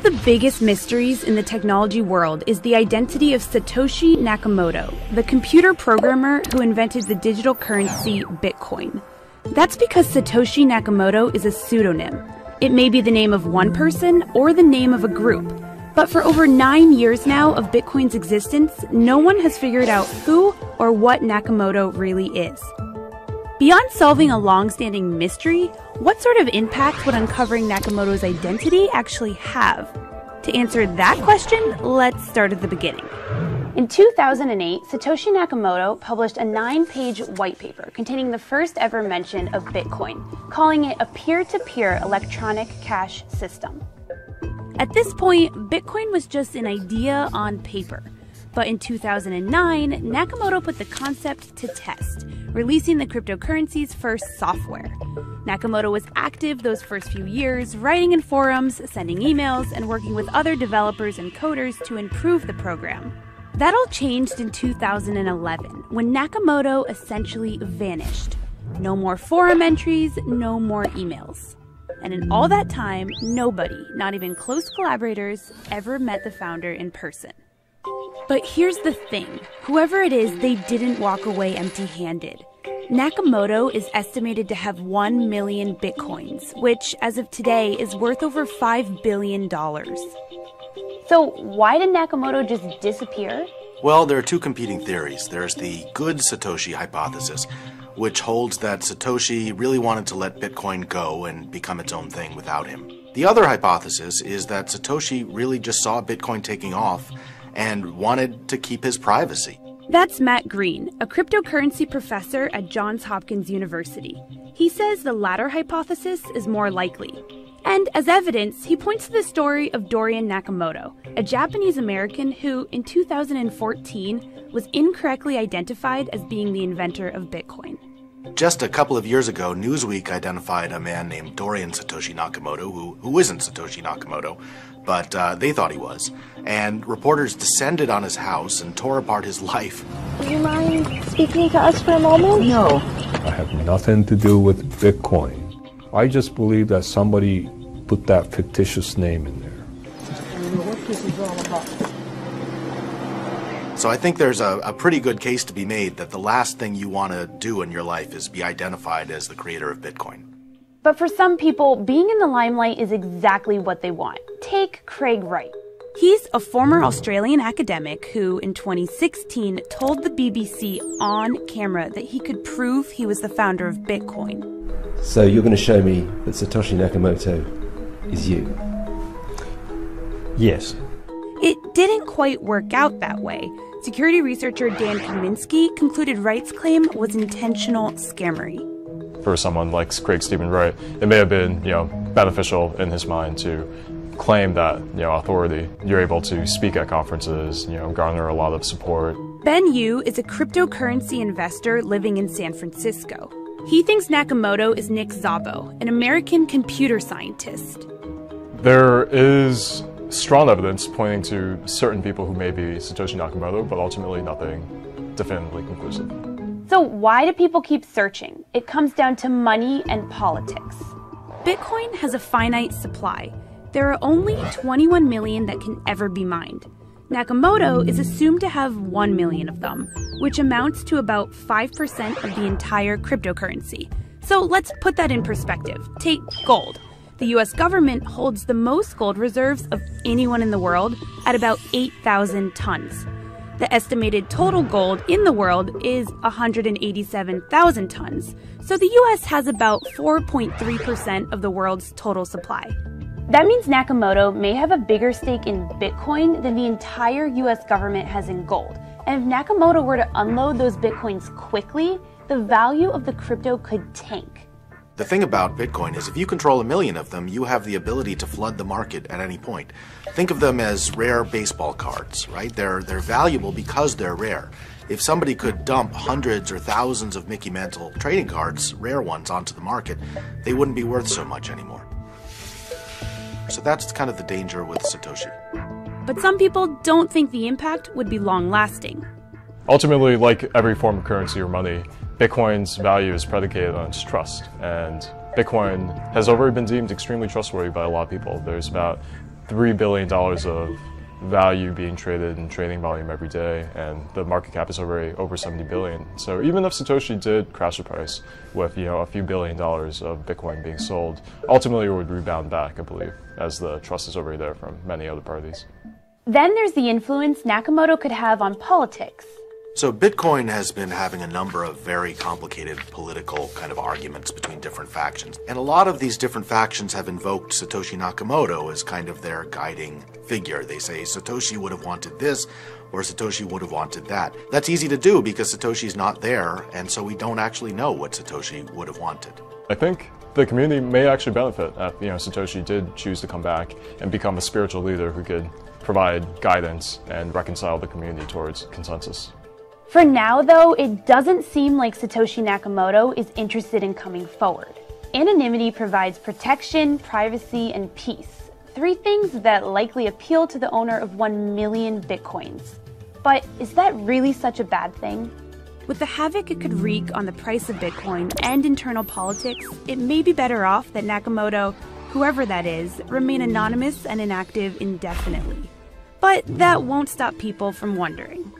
the biggest mysteries in the technology world is the identity of Satoshi Nakamoto, the computer programmer who invented the digital currency Bitcoin. That's because Satoshi Nakamoto is a pseudonym. It may be the name of one person or the name of a group. But for over 9 years now of Bitcoin's existence, no one has figured out who or what Nakamoto really is. Beyond solving a long-standing mystery, what sort of impact would uncovering Nakamoto's identity actually have? To answer that question, let's start at the beginning. In 2008, Satoshi Nakamoto published a 9-page white paper containing the first ever mention of Bitcoin, calling it a peer-to-peer electronic cash system. At this point, Bitcoin was just an idea on paper. But in 2009, Nakamoto put the concept to test, releasing the cryptocurrency's first software. Nakamoto was active those first few years, writing in forums, sending emails, and working with other developers and coders to improve the program. That all changed in 2011, when Nakamoto essentially vanished. No more forum entries, no more emails. And in all that time, nobody, not even close collaborators, ever met the founder in person. But here's the thing, whoever it is, they didn't walk away empty-handed. Nakamoto is estimated to have 1 million bitcoins, which, as of today, is worth over $5 billion. So why did Nakamoto just disappear? Well, there are two competing theories. There's the good Satoshi hypothesis, which holds that Satoshi really wanted to let Bitcoin go and become its own thing without him. The other hypothesis is that Satoshi really just saw Bitcoin taking off and wanted to keep his privacy. That's Matt Green, a cryptocurrency professor at Johns Hopkins University. He says the latter hypothesis is more likely. And as evidence, he points to the story of Dorian Nakamoto, a Japanese-American who, in 2014, was incorrectly identified as being the inventor of Bitcoin. Just a couple of years ago, Newsweek identified a man named Dorian Satoshi Nakamoto, who isn't Satoshi Nakamoto, but they thought he was. And reporters descended on his house and tore apart his life. Do you mind speaking to us for a moment? No. I have nothing to do with Bitcoin. I just believe that somebody put that fictitious name in there. I don't know what this is all about. So I think there's a pretty good case to be made that the last thing you want to do in your life is be identified as the creator of Bitcoin. But for some people, being in the limelight is exactly what they want. Take Craig Wright. He's a former Australian academic who, in 2016, told the BBC on camera that he could prove he was the founder of Bitcoin. So you're going to show me that Satoshi Nakamoto is you? Yes. It didn't quite work out that way. Security researcher Dan Kaminsky concluded Wright's claim was intentional scammery. For someone like Craig Stephen Wright, it may have been, beneficial in his mind to claim that, authority. You're able to speak at conferences, garner a lot of support. Ben Yu is a cryptocurrency investor living in San Francisco. He thinks Nakamoto is Nick Szabo, an American computer scientist. There is strong evidence pointing to certain people who may be Satoshi Nakamoto, but ultimately nothing definitively conclusive. So why do people keep searching? It comes down to money and politics. Bitcoin has a finite supply. There are only 21 million that can ever be mined. Nakamoto is assumed to have 1 million of them, which amounts to about 5% of the entire cryptocurrency. So let's put that in perspective. Take gold. The US government holds the most gold reserves of anyone in the world at about 8,000 tons. The estimated total gold in the world is 187,000 tons, so the US has about 4.3% of the world's total supply. That means Nakamoto may have a bigger stake in Bitcoin than the entire US government has in gold. And if Nakamoto were to unload those Bitcoins quickly, the value of the crypto could tank. The thing about Bitcoin is if you control 1 million of them, you have the ability to flood the market at any point. Think of them as rare baseball cards, right? They're valuable because they're rare. If somebody could dump hundreds or thousands of Mickey Mantle trading cards, rare ones, onto the market, they wouldn't be worth so much anymore. So that's kind of the danger with Satoshi. But some people don't think the impact would be long-lasting. Ultimately, like every form of currency or money, Bitcoin's value is predicated on its trust, and Bitcoin has already been deemed extremely trustworthy by a lot of people. There's about $3 billion of value being traded in trading volume every day, and the market cap is already over 70 billion. So even if Satoshi did crash the price with a few $1 billion of Bitcoin being sold, ultimately it would rebound back, I believe, as the trust is already there from many other parties. Then there's the influence Nakamoto could have on politics. So Bitcoin has been having a number of very complicated political kind of arguments between different factions. And a lot of these different factions have invoked Satoshi Nakamoto as kind of their guiding figure. They say Satoshi would have wanted this, or Satoshi would have wanted that. That's easy to do because Satoshi's not there, and so we don't actually know what Satoshi would have wanted. I think the community may actually benefit if Satoshi did choose to come back and become a spiritual leader who could provide guidance and reconcile the community towards consensus. For now, though, it doesn't seem like Satoshi Nakamoto is interested in coming forward. Anonymity provides protection, privacy, and peace. 3 things that likely appeal to the owner of 1 million Bitcoins. But is that really such a bad thing? With the havoc it could wreak on the price of Bitcoin and internal politics, it may be better off that Nakamoto, whoever that is, remain anonymous and inactive indefinitely. But that won't stop people from wondering.